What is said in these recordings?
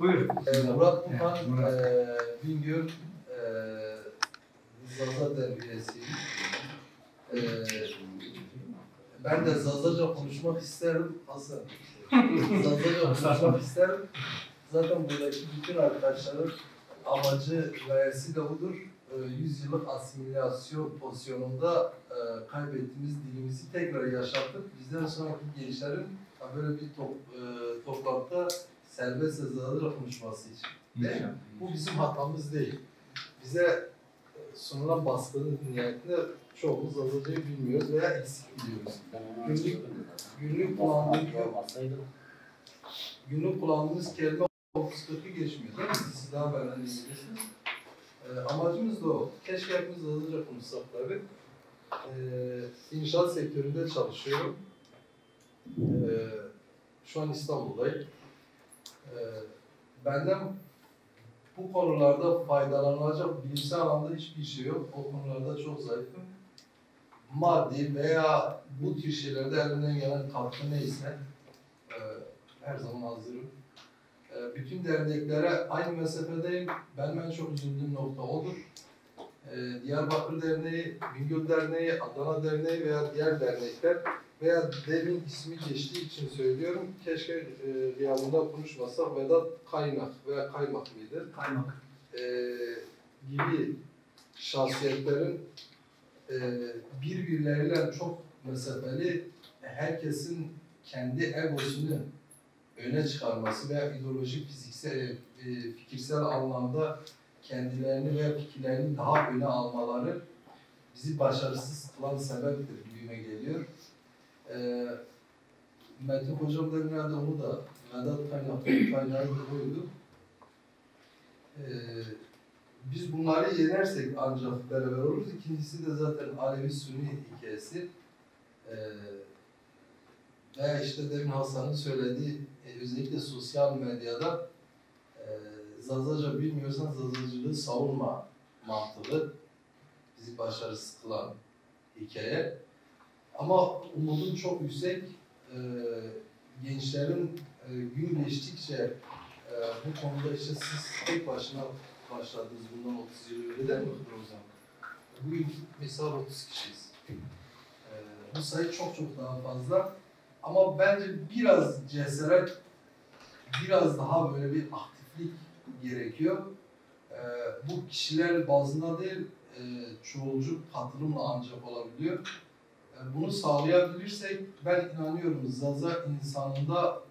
Buyurun. Murat Bukan, Bingöl Zaza Derbiyesiyim. Ben de Zazaca konuşmak isterim. Hasan. Zazaca konuşmak isterim. Zaten buradaki bütün arkadaşların amacı, gayesi de budur. 100 yıllık asimilasyon pozisyonunda kaybettiğimiz dilimizi tekrar yaşattık. Bizden sonraki gençlerin böyle bir toplantıda serbest Zazaca konuşması için. Bu bizim hatamız değil. Bize sunulan baskının nihayetinde çoğumuz Zazaca'yı bilmiyoruz veya eksik biliyoruz. Günlük kullandığımız kelime 30-40'ı geçmiyor değil mi? Siz daha benden iyi bilirsiniz. Amacımız da o. Keşke hepimiz Zazaca konuşsak tabii. İnşaat sektöründe çalışıyorum. Şu an İstanbul'dayım. Benden bu konularda faydalanılacak bilimsel alanda hiçbir şey yok. O konularda çok zayıfım. Maddi veya bu tür şeylerde elimden gelen katkı neyse her zaman hazırım. Bütün derneklere aynı mesafedeyim. Benim en çok üzüldüğüm nokta odur. Diyarbakır Derneği, Bingöl Derneği, Adana Derneği veya diğer dernekler veya demin ismi geçtiği için söylüyorum. Keşke riyadında konuşmasak Vedat Kaynak veya Kaymak mıydı? Kaymak. Gibi şahsiyetlerin birbirleriyle çok mesafeli, herkesin kendi egosunu öne çıkarması veya ideolojik, fikirsel anlamda kendilerini veya fikirlerini daha öne almaları bizi başarısız kılan sebeptir gibime geliyor. Metin Hocam da nerede onu da Vedat Kaynağı da koydu. Biz bunları yenersek ancak beraber oluruz. İkincisi de zaten Alevi-Sünni hikayesi. Ve işte demin Hasan'ın söylediği özellikle sosyal medyada Zazaca bilmiyorsan Zazacılığı savunma mantığı bizi başarısız kılan hikaye. Ama umudum çok yüksek. Gençlerin gün geçtikçe bu konuda işte siz tek başına başladınız bundan 30 yıl öyle değil mi Hocam? Bugün mesela 30 kişiyiz. Bu sayı çok daha fazla. Ama bence biraz cesaret, biraz daha böyle bir aktiflik gerekiyor. Bu kişiler bazında değil, çoğulcu katılımla ancak olabiliyor. Bunu sağlayabilirsek ben inanıyorum Zaza insanında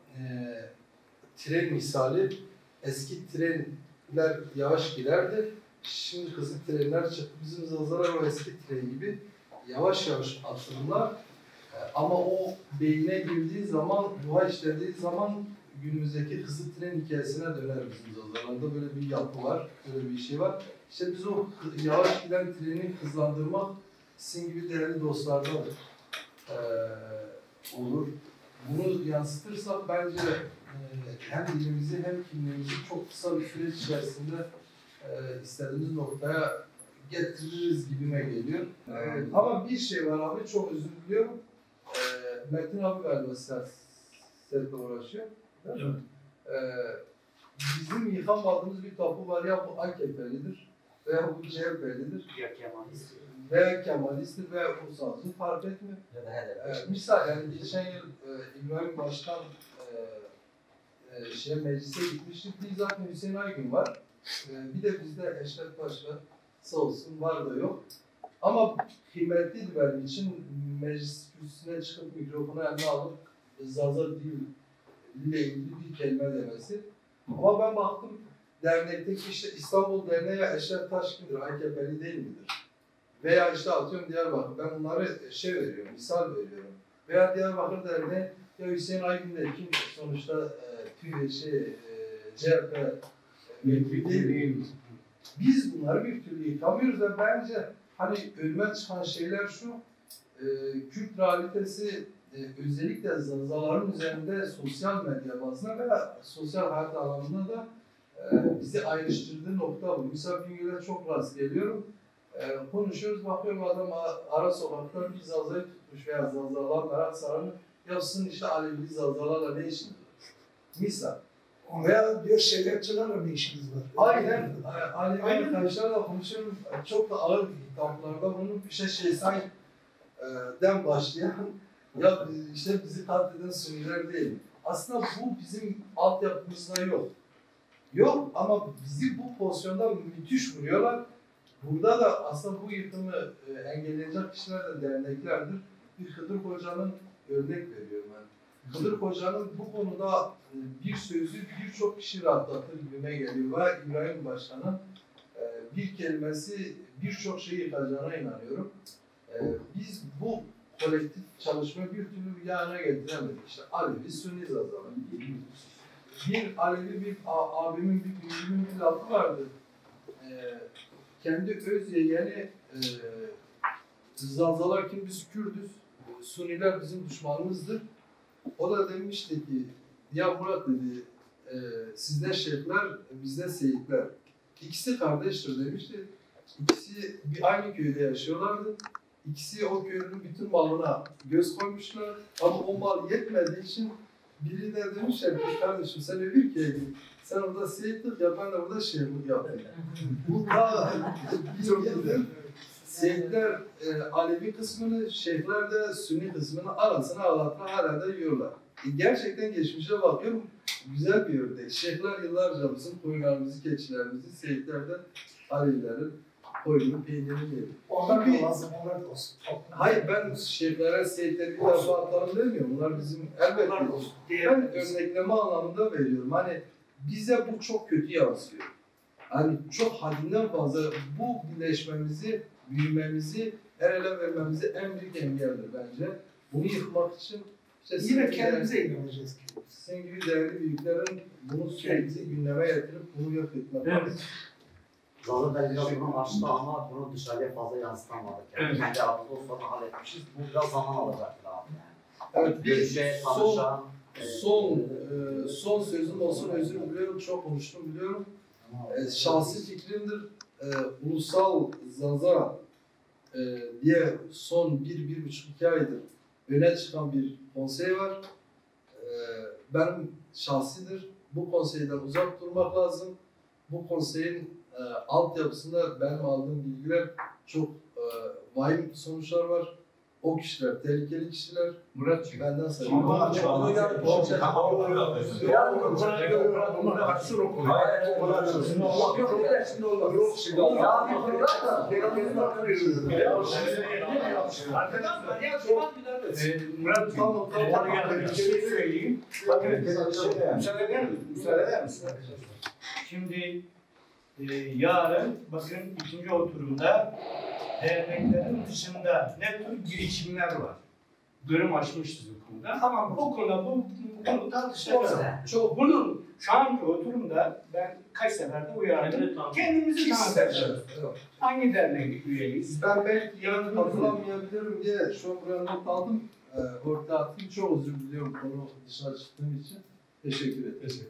tren misali, eski trenler yavaş giderdi. Şimdi hızlı trenler çıktı. Bizim Zazalar o eski tren gibi yavaş atılırlar. Ama o beyine girdiği zaman, ruha işlediği zaman günümüzdeki hızlı tren hikayesine döner bizim Zazalarda. Böyle bir yapı var, böyle bir şey var. İşte biz o yavaş giden treni hızlandırmak sizin gibi değerli dostlardan olur. Bunu yansıtırsak bence hem dilimizi hem kimliğimizi çok kısa bir süreç içerisinde istediğimiz noktaya getiririz gibime geliyor. Ama bir şey var abi, çok özür diliyorum. Metin abi galiba siyasetle uğraşıyor. Değil mi? Bizim yıkamadığımız bir tapu var, ya bu AKP'lidir veya bu CHP'lidir. Ya Kemalist. Veya Kemalist'tir veya Ulusalcı fark etmiyor. Ya da HDP. Misal yani geçen yıl İbrahim Başkan meclise gitmiştik. Bir zaten Hüseyin Aygün var. Bir de bizde Eşref Başkan sağ olsun var da yok. Ama kıymetliydi benim için meclis kürsüsüne çıkıp mikrofonu eline alıp Zaza diliyle ilgili bir kelime demesi. Ama ben baktım dernekteki işte İstanbul Derneği Eşref Taş kimdir? AKP'li değil midir? Veya işte atıyorum Diyarbakır, ben bunları veriyorum, misal veriyorum. Veya Diyarbakır Derneği, ya Hüseyin Aygün de kim sonuçta CHP vekili değil. Biz bunları bir türlü yıkamıyoruz ve bence hani önüme çıkan şeyler şu, Kürt realitesi özellikle Zazaların üzerinde sosyal medya bazında veya sosyal hayat alanında da bizi ayrıştırdığı nokta bu. Mesela Bingöl'e çok rast geliyorum. Konuşuyoruz, bakıyorum adam ara sokakta bir Zaza'yı tutmuş veya Zazalar merak saranı, ya sizin işte Alevi Zazalarla ne işiniz var? Misal. Veya diyor şeriatçılarla ne işiniz var? Aynen. Alevi arkadaşlarla konuşuyorum. Çok da ağır hitaplarda bunun işte den başlayan ya işte bizi katleden Sünniler değil. Aslında bu bizim altyapımızda yok. Yok ama bizi bu pozisyonda müthiş vuruyorlar. Burada da aslında bu yıkımı engelleyecek kişiler de derneklerdir. Bir Hıdır Hoca'nın örnek veriyorum ben. Hıdır Hoca'nın bu konuda bir sözü birçok kişi rahatlatır gibime geliyor. Ve İbrahim Başkan'ın bir kelimesi birçok şeyi yıkacağına inanıyorum. Biz bu kolektif çalışma bir türlü bir yana getiremedik. İşte Alevi, Sünni zazalı. Bir Alevi, bir abimin, bir büyüğümün bir lafı vardı. Kendi öz yeğeni zazalar kim? Biz Kürdüz. Sünniler bizim düşmanımızdır. O da demişti ki, ya Murat dedi, sizde şeyhler, bizde seyitler. İkisi kardeştir demişti. İkisi aynı köyde yaşıyorlardı. İkisi o köyün bütün malına göz koymuşlar. Ama o mal yetmediği için biri de demişler ki, kardeşim sen öbür köye git. Sen orada seyitlik yap, ben de burada şeyhlik yapayım. Bu da çok iyidir. Seyitler Alevi kısmını, şeyhler de Sünni kısmını arasına ağlatma hala da yiyorlar. Gerçekten geçmişe bakıyorum, güzel bir örnek. Şeyhler yıllarca bizim koyunlarımızı, keçilerimizi, seyitler de Alevilerin koyunun peynirini yedi. Onlar da lazım, onlar da olsun. Hayır, ben şeyhlere, seyitleri bir defa atalım demiyorum. Bunlar bizim elbette. Ben örnekleme anlamında veriyorum. Hani bize bu çok kötü yansıyor. Hani çok haddinden fazla bu birleşmemizi, büyümemizi, el ele vermemizi en büyük engeldir bence. Bunu yıkmak için işte yine kendimize inanacağız ki. Sizin gibi değerli büyüklerin bunu sürekli gündeme getirip bunu yok etmek lazım. Evet. Zaten ben biraz bunu açtı ama bunu dışarıya fazla yansıtamadık. Yani Evet. kendi aramızda o sorunu halletmişiz. Bu biraz zaman alacaktır abi yani. Evet, bir Görüşe, tanışan... son sözüm olsun, özür diliyorum, çok konuştum biliyorum. Şahsi fikrimdir, ulusal zaza diye son 1-1,5-2 aydır öne çıkan bir konsey var. Benim şahsidir, bu konseyden uzak durmak lazım. Bu konseyin altyapısında benim aldığım bilgiler çok vahim sonuçlar var. O kişiler tehlikeli kişiler. Muratçığım. Benden sayılır. Murat, bir şey söyleyeyim. Bakın, müsaade eder misin? Şimdi yarın bakın ikinci oturumda derneklerin dışında ne tür girişimler var. Bölüm açmışız bu konuda. Ama bu konuda bu konu tartışılacak. Bunun şu anki oturumda ben kaç seferde uyardım. Kendimizi tanıtacağız. Hangi dernek üyeyiz? Ben belki yarın katılamayabilirim diye şu an buraya not aldım. Orta attım. Çok özür diliyorum konu dışına çıktığım için. Teşekkür ederim.